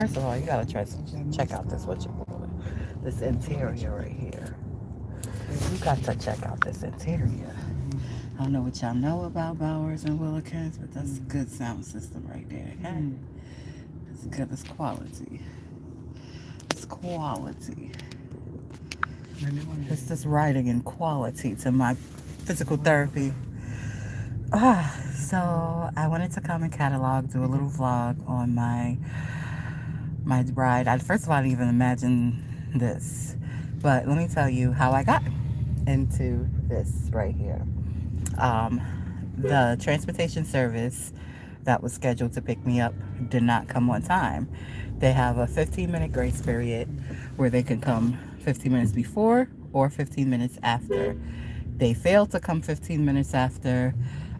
First of all, you gotta try check out this what you call it. This interior right here. You got to check out this interior. I don't know what y'all know about Bowers and Willikins, but that's a good sound system right there. Okay? It's good. It's quality. It's quality. It's just writing in quality to my physical therapy. So I wanted to come and catalog, do a little vlog on my ride. First of all, I didn't even imagine this, but let me tell you how I got into this right here. Um, the transportation service that was scheduled to pick me up did not come on time. They have a 15-minute grace period where they can come 15 minutes before or 15 minutes after. They failed to come 15 minutes after.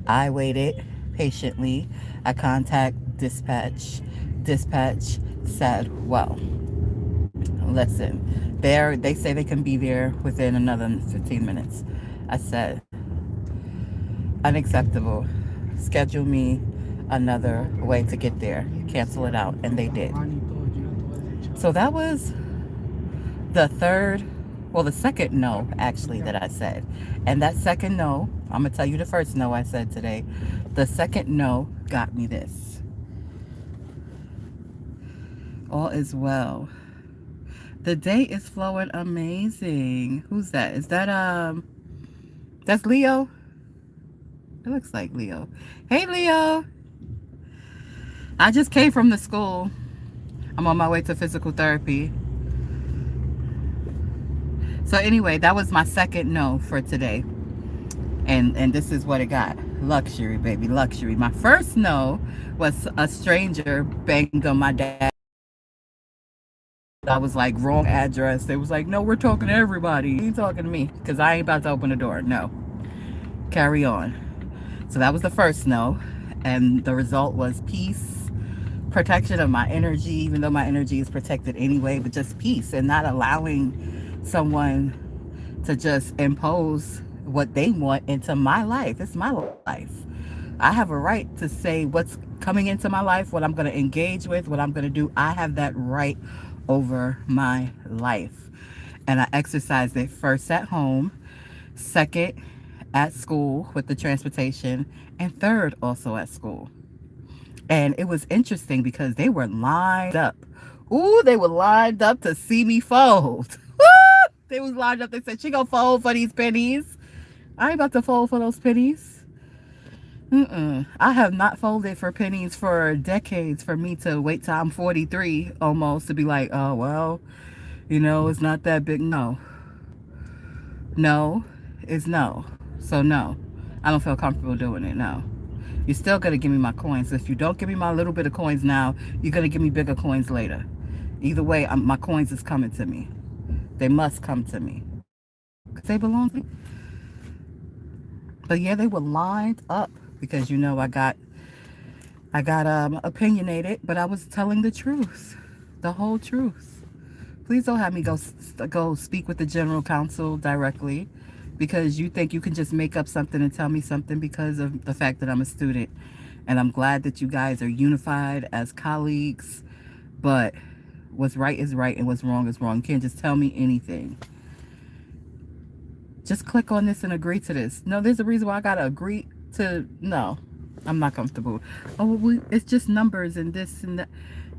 I waited patiently. I contact dispatch. Dispatch said, well, listen, they say they can be there within another 15 minutes. I said, unacceptable. Schedule me another way to get there. Cancel it out. And they did. So that was the third, well, the second no, actually, that I said. And that second no, I'm going to tell you the first no I said today. The second no got me this. All is well. The day is flowing amazing. Who's that? Is that, that's Leo? It looks like Leo. Hey, Leo. I just came from the school. I'm on my way to physical therapy. So anyway, that was my second no for today. And this is what it got. Luxury, baby, luxury. My first no was a stranger banged on my dad. I was like, wrong address. They was like, no, we're talking to everybody. You ain't talking to me because I ain't about to open the door. No. Carry on. So that was the first no. And the result was peace, protection of my energy, even though my energy is protected anyway, but just peace and not allowing someone to just impose what they want into my life. It's my life. I have a right to say what's coming into my life, what I'm going to engage with, what I'm going to do. I have that right over my life. And I exercised it first at home, second at school with the transportation, and third also at school. And it was interesting because they were lined up. Ooh, they were lined up to see me fold. They was lined up. They said, she gonna fold for these pennies. I ain't about to fold for those pennies. I have not folded for pennies for decades for me to wait till I'm 43 almost to be like, oh, well, it's not that big. No. No is no. So no, I don't feel comfortable doing it. No. You're still going to give me my coins. If you don't give me my little bit of coins now, you're going to give me bigger coins later. Either way, my coins is coming to me. They must come to me. Because they belong to me. But yeah, they were lined up because I got opinionated, but I was telling the truth. The whole truth. Please don't have me go speak with the general counsel directly because you think you can just make up something and tell me something because of the fact that I'm a student. And I'm glad that you guys are unified as colleagues, but what's right is right and what's wrong is wrong. You can't just tell me anything. Just click on this and agree to this. No, there's a reason why I gotta agree to. No, I'm not comfortable. Oh, it's just numbers and this and that.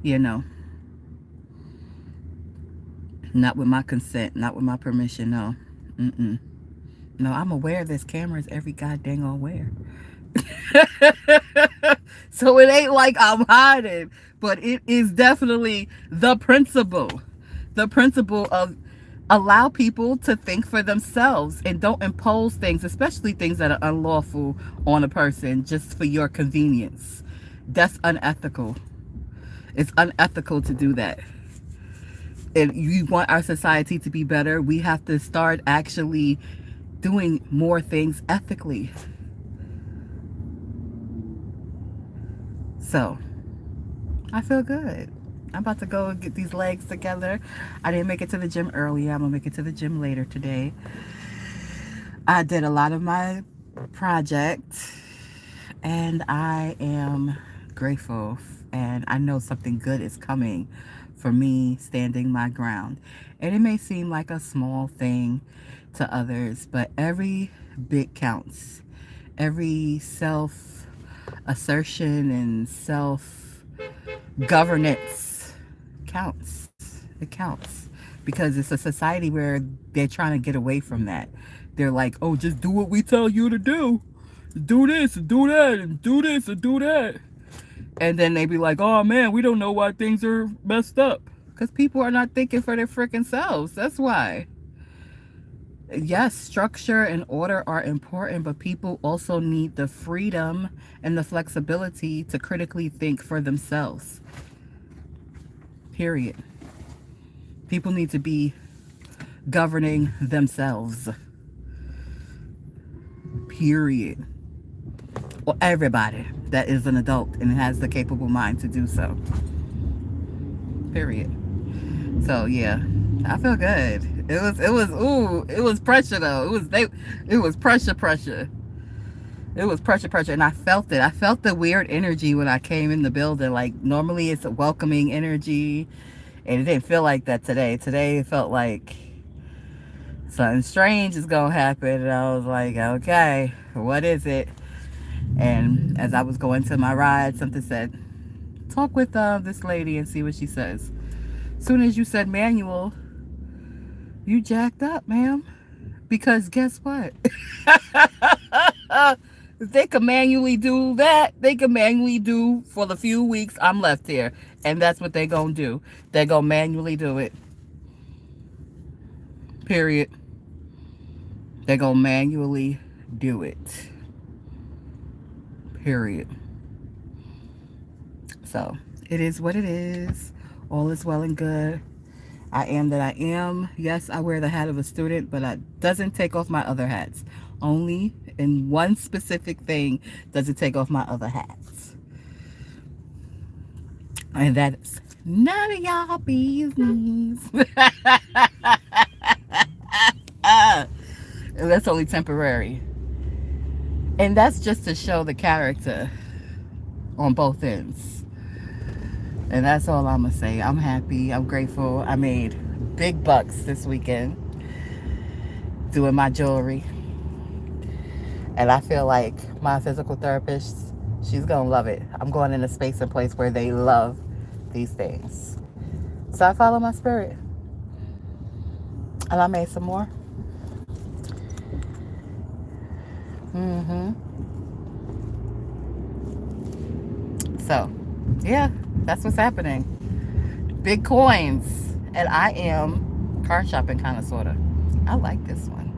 Yeah, no. Not with my consent, not with my permission, no. No, I'm aware this camera is every goddamn aware. So it ain't like I'm hiding, but it is definitely the principle. The principle of allow people to think for themselves and don't impose things, especially things that are unlawful on a person just for your convenience. That's unethical. It's unethical to do that. And you want our society to be better, we have to start actually doing more things ethically. So, I feel good. I'm about to go and get these legs together. I didn't make it to the gym earlier. I'm going to make it to the gym later today. I did a lot of my projects, and I am grateful and I know something good is coming for me standing my ground. And it may seem like a small thing to others, but every bit counts. Every self assertion and self governance counts. It counts because it's a society where they're trying to get away from that. They're like, oh, just do what we tell you to do. Do this and do that and do this and do that. And then they be like, oh man, we don't know why things are messed up. Because people are not thinking for their freaking selves. That's why. Yes, structure and order are important, but people also need the freedom and the flexibility to critically think for themselves. Period. People need to be governing themselves. Period. Well, everybody that is an adult and has the capable mind to do so. Period. So yeah, I feel good. It was pressure though. It was pressure. It was pressure, and I felt it. I felt the weird energy when I came in the building. Like normally it's a welcoming energy, and it didn't feel like that today. Today it felt like something strange is gonna happen, and I was like, okay, what is it? And as I was going to my ride, something said, talk with this lady and see what she says. As soon as you said manual, you jacked up, ma'am. Because guess what? If they can manually do that, they can manually do for the few weeks I'm left here. And that's what they're going to do. They're going to manually do it. Period. They're going to manually do it. Period. So, it is what it is. All is well and good. I am that I am. Yes, I wear the hat of a student, but that doesn't take off my other hats. Only in one specific thing does it take off my other hats. And that's none of y'all business. And that's only temporary. And that's just to show the character on both ends. And that's all I'm going to say. I'm happy. I'm grateful. I made big bucks this weekend doing my jewelry. And I feel like my physical therapist, she's going to love it. I'm going in a space and place where they love these things. So I follow my spirit. And I made some more. So, yeah, that's what's happening. Big coins. And I am car shopping kind of, sort of. I like this one.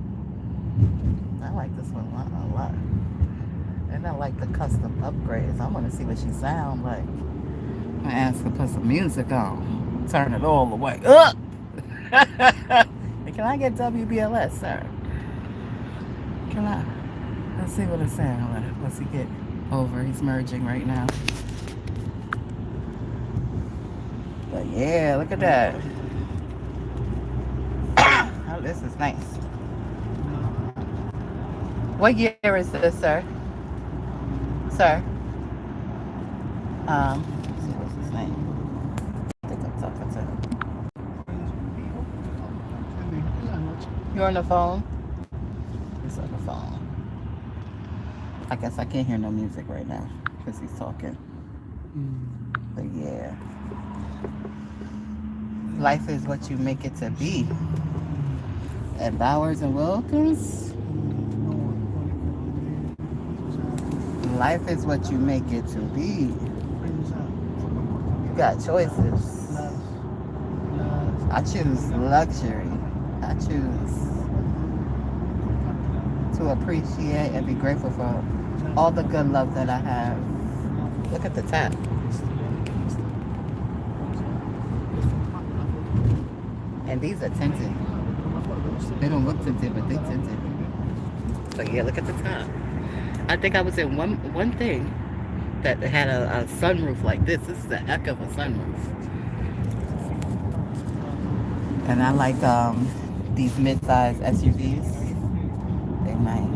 I like this one a lot. And I like the custom upgrades. I want to see what she sounds like. I'm going to ask her to put some music on. Turn it all the way up. Can I get WBLS, sir? Can I? Let's see what it sounds like. What's he get over? He's merging right now. But yeah, look at that. Oh, this is nice. What year is this, sir? Sir? Let's see, what's his name? I think I'm talking to him. You're on the phone? He's on the phone. I guess I can't hear no music right now because he's talking. But yeah. Life is what you make it to be. At Bowers and Wilkins, life is what you make it to be. You got choices. I choose luxury. I choose to appreciate and be grateful for all the good love that I have. Look at the tap. And these are tinted. They don't look tinted, but they tinted. But yeah, look at the top. I think I was in one thing that had a sunroof like this. This is a heck of a sunroof. And I like these mid-size SUVs. They're nice.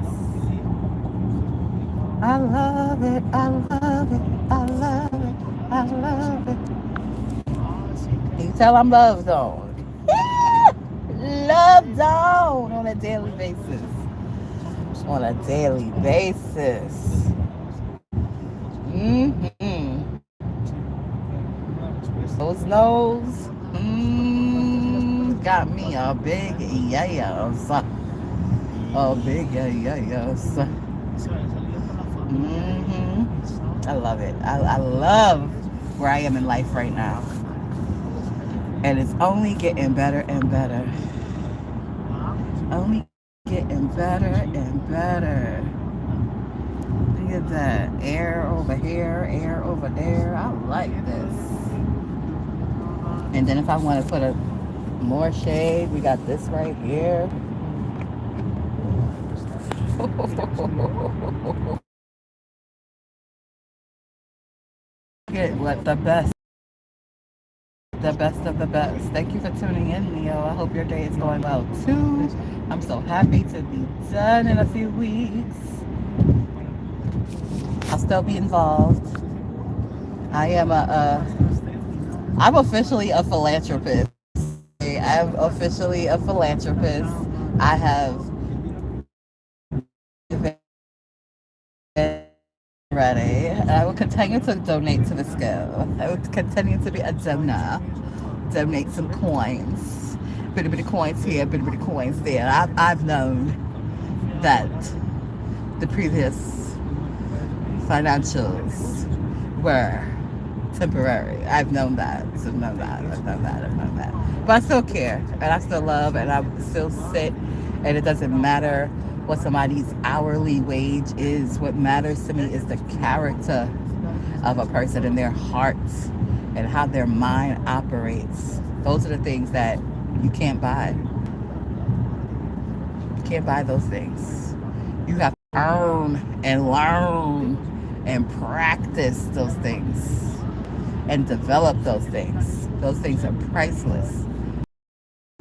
I love it, I love it, I love it, I I love it. You tell I'm love zone. Love zone on a daily basis. On a daily basis. Those nose got me a big yes. A big yes. I love it. I love where I am in life right now. And it's only getting better and better. Only getting better and better. Look at that. Air over here, air over there. I like this. And then if I want to put a more shade, we got this right here. Get what the best. The best of the best. Thank you for tuning in, Neo. I hope your day is going well too. I'm so happy to be done in a few weeks. I'll still be involved. I'm officially a philanthropist. I'm officially a philanthropist. I have ready. I will continue to donate to the school. I will continue to be a donor. Donate some coins. Bitty coins here, bitty coins there. I've known that the previous financials were temporary. I've known that. I've known that. But I still care, and I still love, and I still sit, and it doesn't matter what somebody's hourly wage is. What matters to me is the character of a person and their hearts and how their mind operates. Those are the things that you can't buy. You can't buy those things. You have to earn and learn and practice those things and develop those things. Those things are priceless.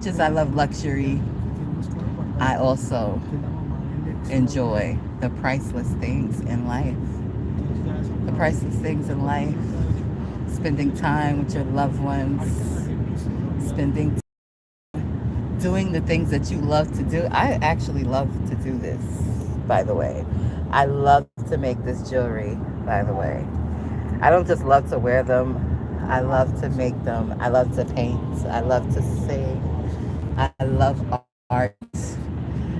Just as I love luxury, I also enjoy the priceless things in life. The priceless things in life. Spending time with your loved ones. Spending time doing the things that you love to do. I actually love to do this, by the way. I love to make this jewelry, by the way. I don't just love to wear them. I love to make them. I love to paint. I love to sing. I love art.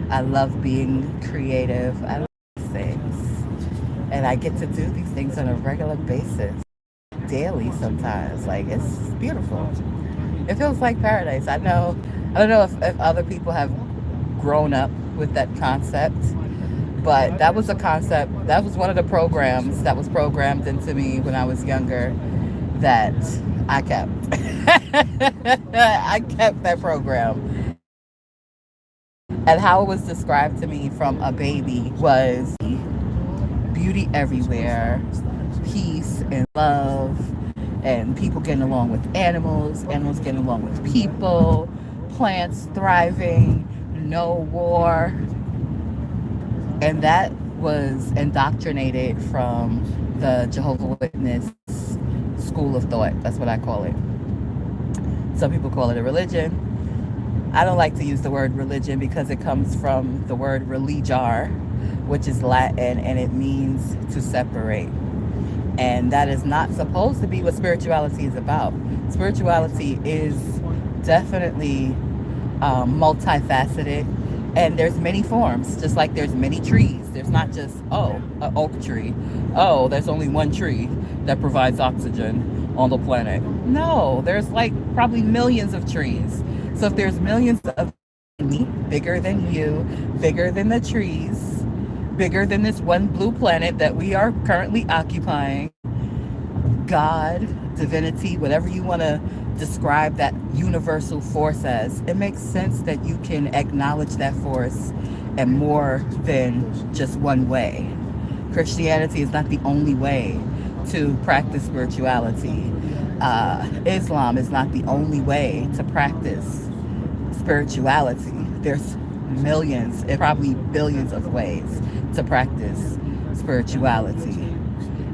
I love being creative. I love these things. And I get to do these things on a regular basis. Daily sometimes. Like, it's beautiful. It feels like paradise. I don't know if other people have grown up with that concept, but that was a concept. That was one of the programs that was programmed into me when I was younger that I kept. I kept that program. And how it was described to me from a baby was beauty everywhere, peace and love, and people getting along with animals, animals getting along with people, plants thriving, no war. And that was indoctrinated from the Jehovah's Witness school of thought. That's what I call it. Some people call it a religion. I don't like to use the word religion because it comes from the word religar, which is Latin, and it means to separate. And that is not supposed to be what spirituality is about. Spirituality is definitely multifaceted, and there's many forms, just like there's many trees. There's not just, an oak tree. Oh, there's only one tree that provides oxygen on the planet. No, there's like probably millions of trees. So if there's millions of me, bigger than you, bigger than the trees, bigger than this one blue planet that we are currently occupying, God, divinity, whatever you want to describe that universal force as, it makes sense that you can acknowledge that force in more than just one way. Christianity is not the only way to practice spirituality. Islam is not the only way to practice spirituality. There's millions and probably billions of ways to practice spirituality.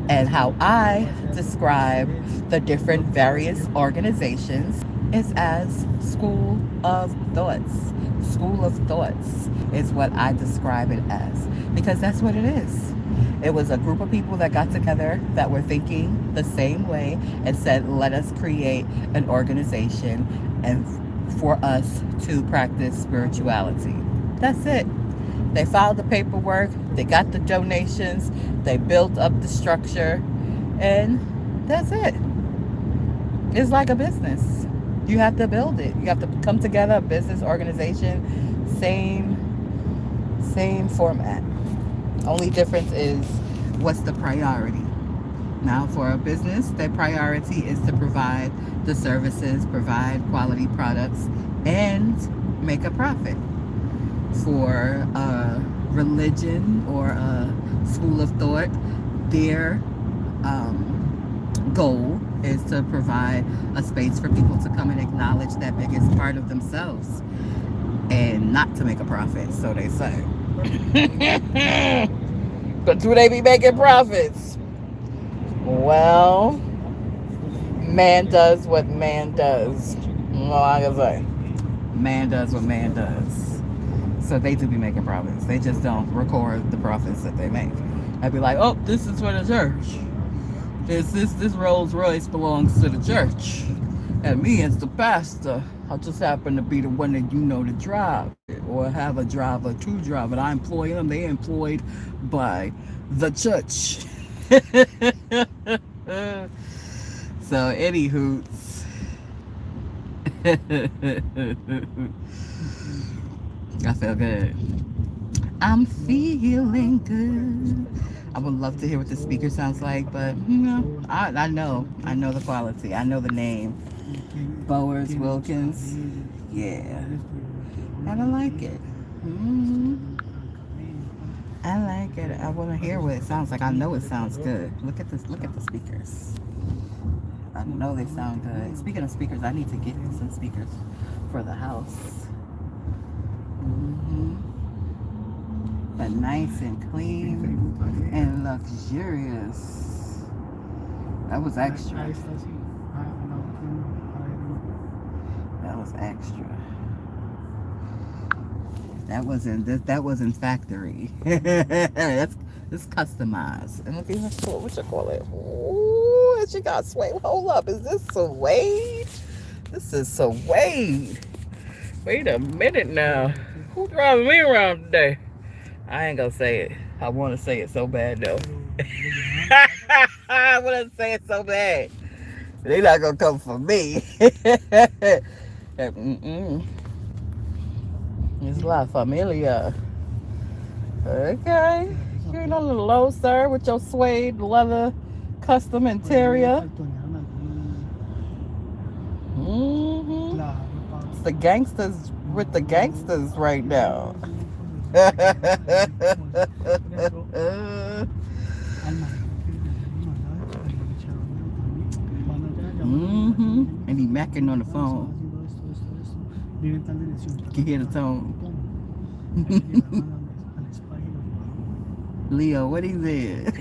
And how I describe the different various organizations is as school of thoughts. School of thoughts is what I describe it as, because that's what it is. It was a group of people that got together that were thinking the same way and said, let us create an organization and for us to practice spirituality. That's it. They filed the paperwork, they got the donations, they built up the structure, and that's it. It's like a business. You have to build it. You have to come together, a business organization, same format. Only difference is what's the priority. Now, for a business, their priority is to provide the services, provide quality products, and make a profit. For a religion or a school of thought, their goal is to provide a space for people to come and acknowledge that biggest part of themselves and not to make a profit, so they say. But do they be making profits? Well, man does what man does. All I can say. Man does what man does. So they do be making profits. They just don't record the profits that they make. I'd be like, oh, this is for the church. This Rolls Royce belongs to the church. And me as the pastor, I just happen to be the one that to drive it, or have a driver to drive it. I employ them. They employed by the church. So any hoots. I feel good. I'm feeling good. I would love to hear what the speaker sounds like, but I know the quality. I know the name. Bowers Wilkins. Yeah. And I like it. I like it. I want to hear what it sounds like. I know it sounds good. Look at this. Look at the speakers. I know they sound good. Speaking of speakers, I need to get some speakers for the house. But nice and clean and luxurious. That was extra. That was extra. That wasn't factory. It's customized. And look at this, what you call it? Ooh, she got suede. Hold up, is this suede? This is suede. Wait a minute now. Who's driving me around today? I ain't gonna say it. I want to say it so bad though. I want to say it so bad. They're not gonna come for me. It's La Familia. Okay. You ain't on the low, sir, with your suede leather custom interior. It's the gangsters with the gangsters right now. And he macking on the phone. You can hear the tone. Leo, what he said?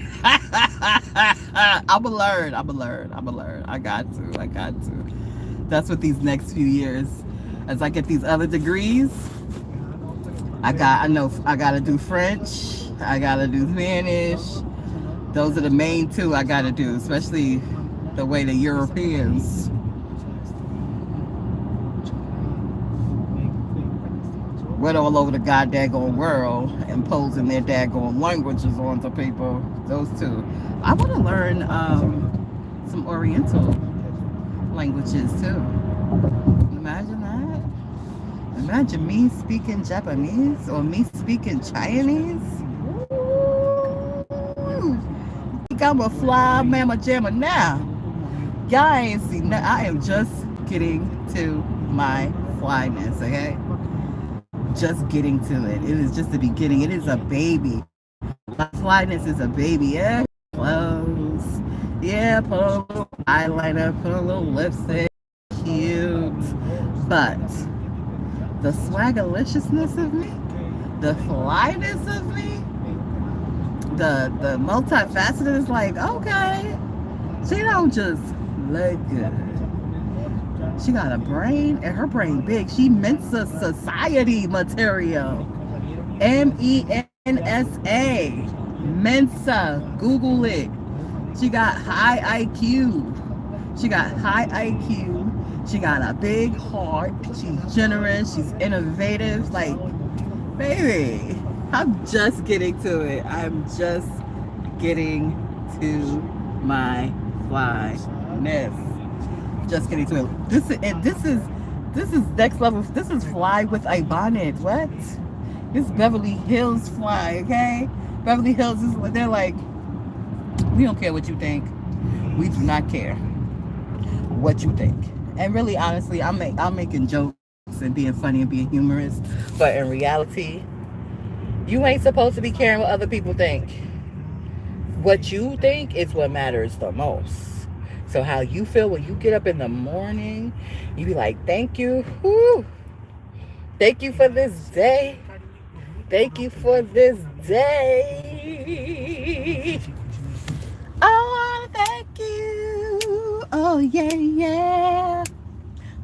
I'ma learn. I got to. That's what these next few years, as I get these other degrees, I gotta do French, I gotta do Spanish. Those are the main two I gotta do, especially the way the Europeans went all over the goddamn world imposing their daggone languages onto people. Those two. I want to learn some Oriental languages too. Imagine that. Imagine me speaking Japanese or me speaking Chinese. Ooh. I think I'm a fly mama jamma now. Y'all ain't seen that. I am just getting to my flyness, okay? Just getting to it. It is just the beginning. It is a baby. My flyness is a baby. Yeah, clothes. Yeah, put a little eyeliner, put a little lipstick. Cute. But the swagaliciousness of me, the flyness of me, the multifaceted is like, okay, she don't just look good. She got a brain, and her brain big. She Mensa Society material. MENSA. Mensa. Google it. She got high IQ. She got high IQ. She got a big heart. She's generous. She's innovative. Like, baby, I'm just getting to it. I'm just getting to my flyness. Just getting to it. This is next level. This is fly with a bonnet. What? This Beverly Hills fly, okay? Beverly Hills is they're like, we don't care what you think. We do not care what you think. And really, honestly, I'm making jokes and being funny and being humorous, but in reality, you ain't supposed to be caring what other people think. What you think is what matters the most. So how you feel when you get up in the morning, you be like, thank you. Woo. Thank you for this day. Thank you for this day. I want to thank you. Oh, yeah, yeah.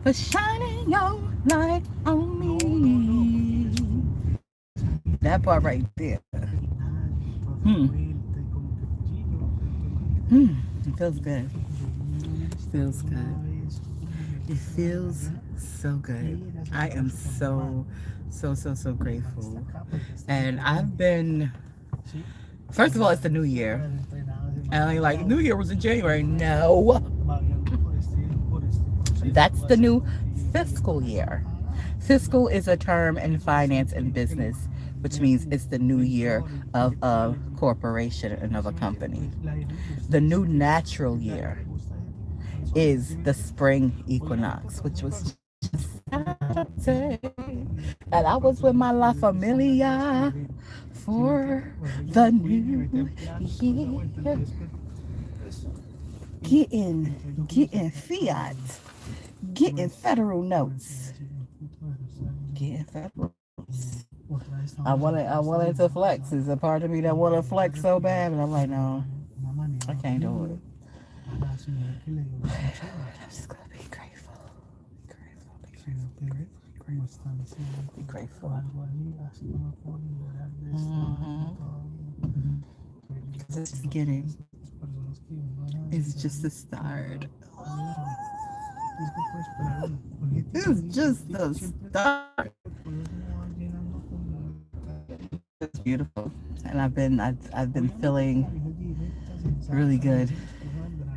For shining your light on me. That part right there. It feels good. Feels good. It feels so good. I am so grateful. And I've been, first of all, it's the new year. And I'm like, New Year was in January. No. That's the new fiscal year. Fiscal is a term in finance and business, which means it's the new year of a corporation and of a company. The new natural year is the spring equinox, which was just Saturday. And I was with my La Familia for the new year. Getting fiat. Getting federal notes. Getting federal notes. I wanted to flex. There's a part of me that want to flex so bad, but I'm like, no, I can't do it. I'm just gonna be grateful. Be grateful. Because it's the beginning. It's just the start. It's just the start. It's beautiful, and I've been feeling really good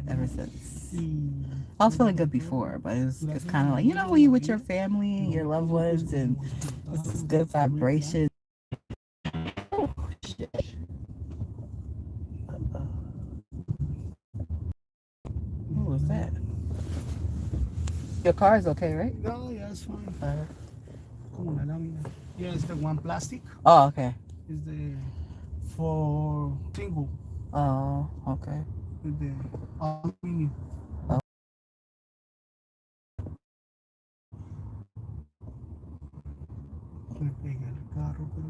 ever since. I was feeling good before, but it's kind of like, you know, when you're with your family and your loved ones, and it's this good vibration. Oh shit! What was that? Your car is okay, right? No, yeah, it's fine. Como una lámina. Yeah, it's the one plastic. Oh, okay. It's the for single. Oh, okay. It's the aluminum. Oh. Le pegué al carro, pero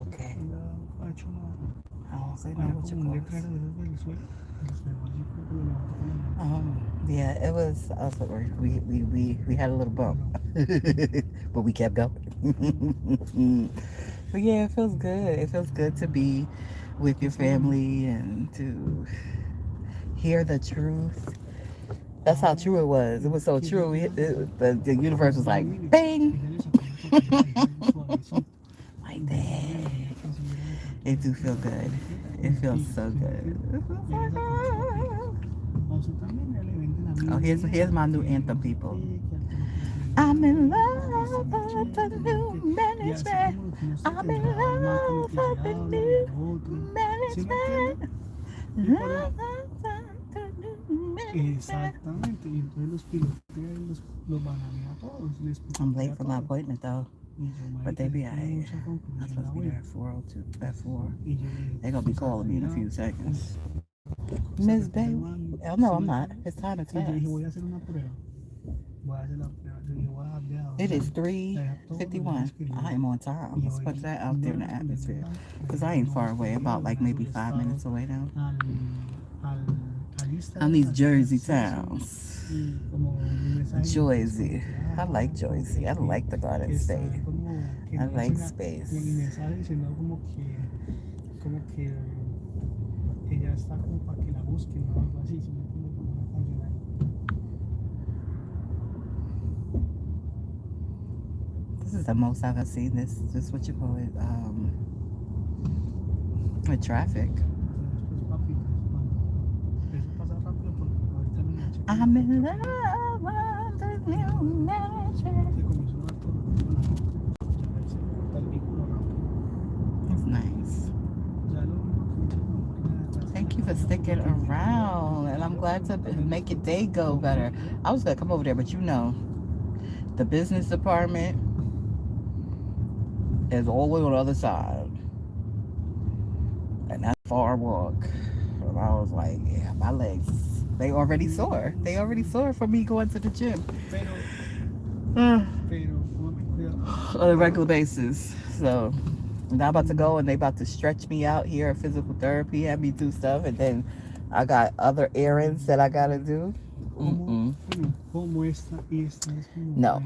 Okay. no ha hecho nada. I don't say no Era what como un you letrero de esos del suelo. Yeah, it was. I was like, we had a little bump, but we kept going. But yeah, it feels good. It feels good to be with your family and to hear the truth. That's how true it was. It was so true. The universe was like, bang, like that. It do feel good. It feels so good. It feels so good. Oh, here's my new anthem, people. I'm in love with the new management. I'm in love with the new management. Love the new management. Exactamente, y entonces los piloteos los bananean a todos. I'm late for my appointment though, but they be alright. I'm supposed to be there at 4:02. At 4. They're gonna be calling me in a few seconds. Miss Bay. Oh no, I'm not. It's time to Y yo dije, test. voy a hacer una prueba. Voy a hacer la prueba. Yo dije, voy a dejar de ahora. It is 3:51. I am on time. Let's put that out there in the atmosphere. Because I ain't far away, about like maybe 5 minutes away now. On these Jersey towns. Jersey. I like Jersey. I like the Garden State. I like space. Ella está como para que la busquen o algo así, si me entiendes, como una canción ahí. This is the most I've seen this what you call it, with traffic. I'm in love with the new manager. That's nice. Thank you for sticking around, and I'm glad to make your day go better. I was gonna come over there, but you know, the business department is all the way on the other side, and that's a far walk. And I was like, yeah, my legs, they already sore. They already sore from me going to the gym on a regular basis. So I'm about to go, and they about to stretch me out here at physical therapy, have me do stuff, and then I got other errands that I gotta do. No,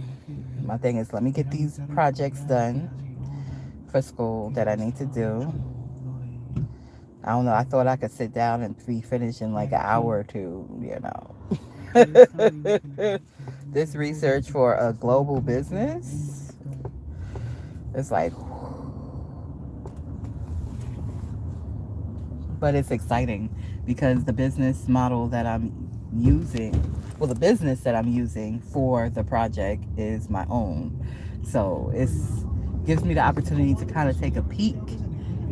my thing is, let me get these projects done for school that I need to do. I don't know, I thought I could sit down and be finished in like an hour or two, you know. This research for a global business, it's like, but it's exciting because the business model that I'm using, well, the business that I'm using for the project is my own. So it gives me the opportunity to kind of take a peek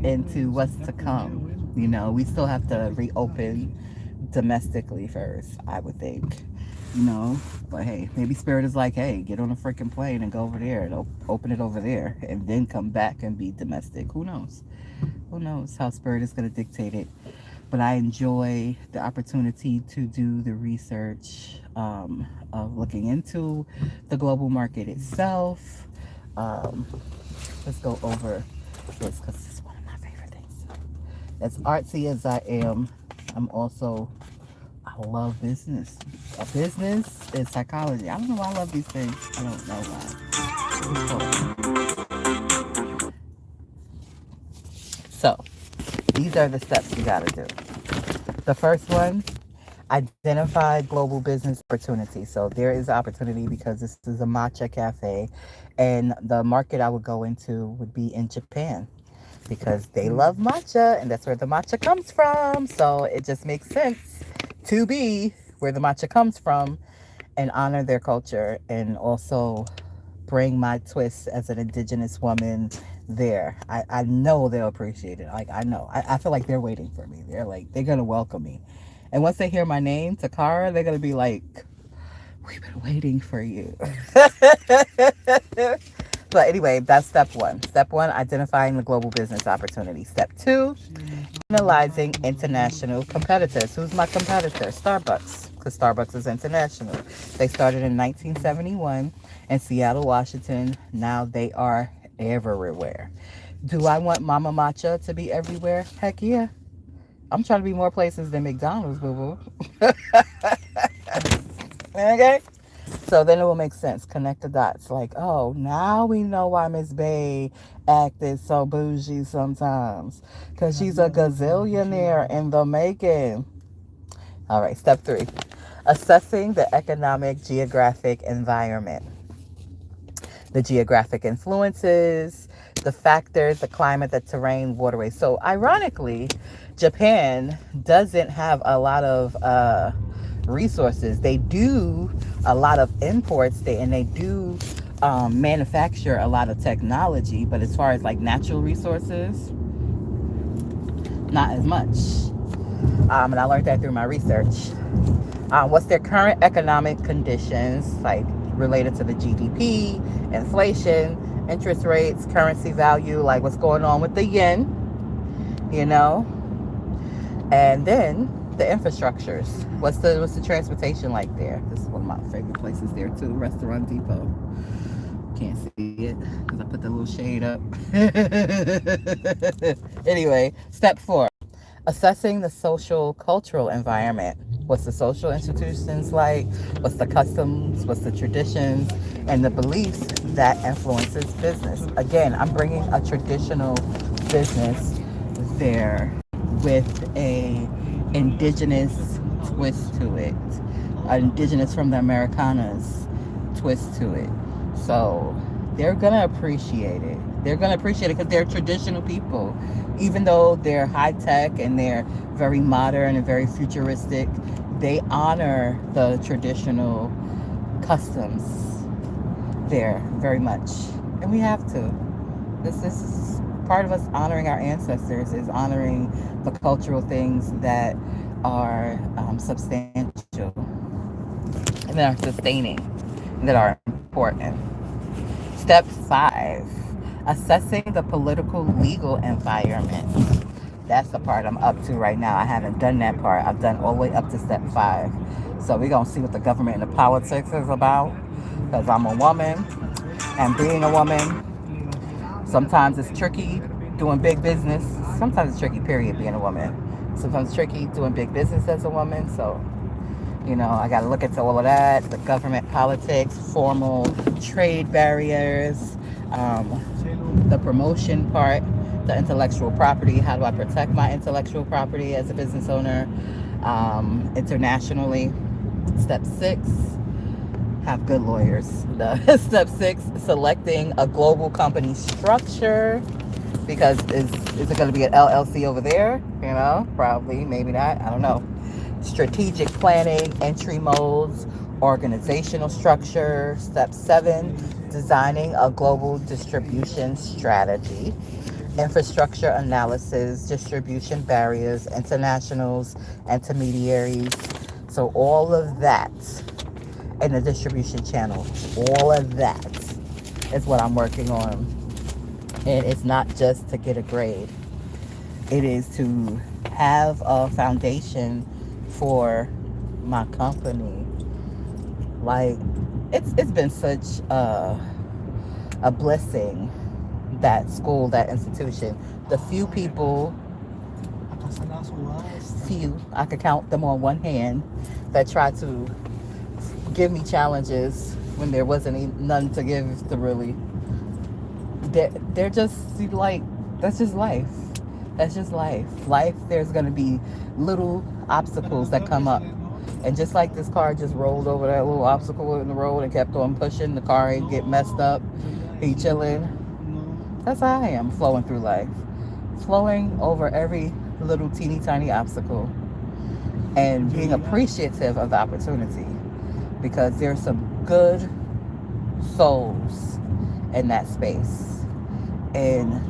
into what's to come. You know, we still have to reopen domestically first, I would think. You know, but hey, maybe Spirit is like, hey, get on a freaking plane and go over there and open it over there and then come back and be domestic. Who knows? Who knows how Spirit is going to dictate it? But I enjoy the opportunity to do the research of looking into the global market itself. Let's go over this because this is one of my favorite things. As artsy as I am, I love business. Business is psychology. I don't know why I love these things. I don't know why. So, these are the steps you gotta do. The first one, identify global business opportunity. So there is opportunity because this is a matcha cafe, and the market I would go into would be in Japan because they love matcha and that's where the matcha comes from. So it just makes sense to be where the matcha comes from and honor their culture and also bring my twist as an indigenous woman there. I know they'll appreciate it. Like, I know. I feel like they're waiting for me. They're going to welcome me. And once they hear my name, Takara, they're going to be like, we've been waiting for you. But anyway, that's step one. Step one, identifying the global business opportunity. Step two, analyzing international competitors. Who's my competitor? Starbucks. Because Starbucks is international. They started in 1971 in Seattle, Washington. Now they are everywhere. Do I want Mama Matcha to be everywhere? Heck yeah. I'm trying to be more places than McDonald's, boo-boo. Okay? So then it will make sense. Connect the dots. Like, oh, now we know why Miss Bay acted so bougie sometimes. Because she's a gazillionaire in the making. All right, step three. Assessing the economic geographic environment. The geographic influences, the factors, the climate, the terrain, waterways. So ironically, Japan doesn't have a lot of resources. They do a lot of imports, and they do manufacture a lot of technology, but as far as like natural resources, not as much. And I learned that through my research. What's their current economic conditions, like related to the GDP, inflation, interest rates, currency value, like what's going on with the yen, you know? And then the infrastructures. What's the transportation like there? This is one of my favorite places there too, Restaurant Depot. can't see it because I put the little shade up. Anyway, step 4. Assessing the social cultural environment. What's the social institutions like? What's the customs? What's the traditions? And the beliefs that influences business. Again, I'm bringing a traditional business there with a indigenous twist to it, indigenous from the Americanas twist to it. So they're gonna appreciate it. They're gonna appreciate it because they're traditional people. Even though they're high tech and they're very modern and very futuristic, they honor the traditional customs there very much, and we have to. This is part of us honoring our ancestors, is honoring the cultural things that are substantial and that are sustaining and that are important. Step 5, assessing the political legal environment. That's the part I'm up to right now. I haven't done that part. I've done all the way up to step 5. So we're going to see what the government and the politics is about, because I'm a woman, and being a woman, sometimes it's tricky doing big business. Sometimes it's tricky, period, being a woman. Sometimes it's tricky doing big business as a woman. So, I got to look into all of that. The government, politics, formal trade barriers, the promotion part, the intellectual property. How do I protect my intellectual property as a business owner internationally? Step 6, have good lawyers. Step 6, selecting a global company structure, because is it going to be an LLC over there? Probably, maybe not. I don't know. Strategic planning, entry modes, organizational structure. Step 7, designing a global distribution strategy. Infrastructure analysis, distribution barriers, internationals, intermediaries. So all of that in the distribution channel, all of that is what I'm working on. And it's not just to get a grade. It is to have a foundation for my company. Like, it's been such a blessing, that school, that institution. The few people, I could count them on one hand, that tried to give me challenges when there wasn't none to give to really. They're just like, that's just life. That's just life. Life, there's going to be little obstacles that come up. And just like this car just rolled over that little obstacle in the road and kept on pushing, the car ain't get messed up. He chilling. That's how I am flowing through life. Flowing over every little teeny tiny obstacle. And being appreciative of the opportunity. Because there's some good souls in that space. And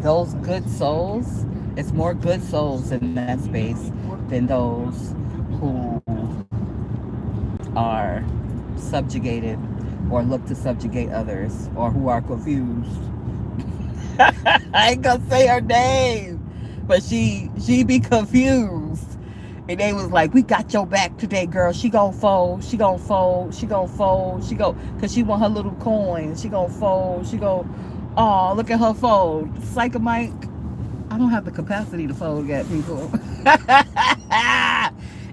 those good souls, it's more good souls in that space than those who are subjugated or look to subjugate others, or who are confused. I ain't gonna say her name, but she be confused. And they was like, we got your back today, girl. She gon' fold, she gon' fold, she gon' fold, she gon', cause she want her little coins. She gon' fold, she gon', oh, look at her fold. Psycho Mike, I don't have the capacity to fold yet, people.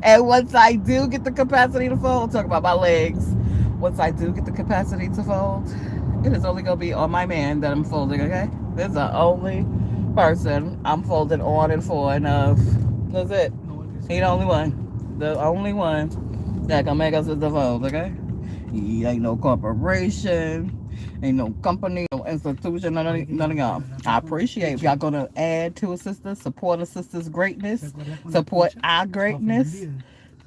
And once I do get the capacity to fold, talk about my legs. Once I do get the capacity to fold, it is only gonna be on my man that I'm folding, okay? This is the only person I'm folding on and for and of. That's it. He the only one. The only one that can make us the fold, okay? He ain't no corporation, ain't no company, no institution, none of y'all. I appreciate if y'all gonna add to a sister, support a sister's greatness, support our greatness.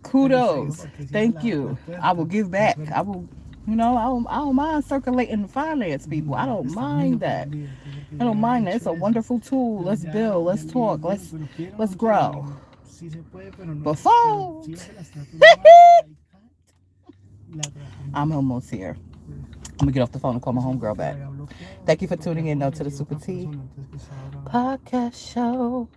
Kudos. Thank you. I will give back. I will, I don't mind circulating finance, people. I don't mind that. I don't mind that. It's a wonderful tool. Let's build. Let's talk. Let's grow. Before I'm almost here. I'm gonna get off the phone and call my homegirl back. Thank you for tuning in though to the SupaTea podcast show.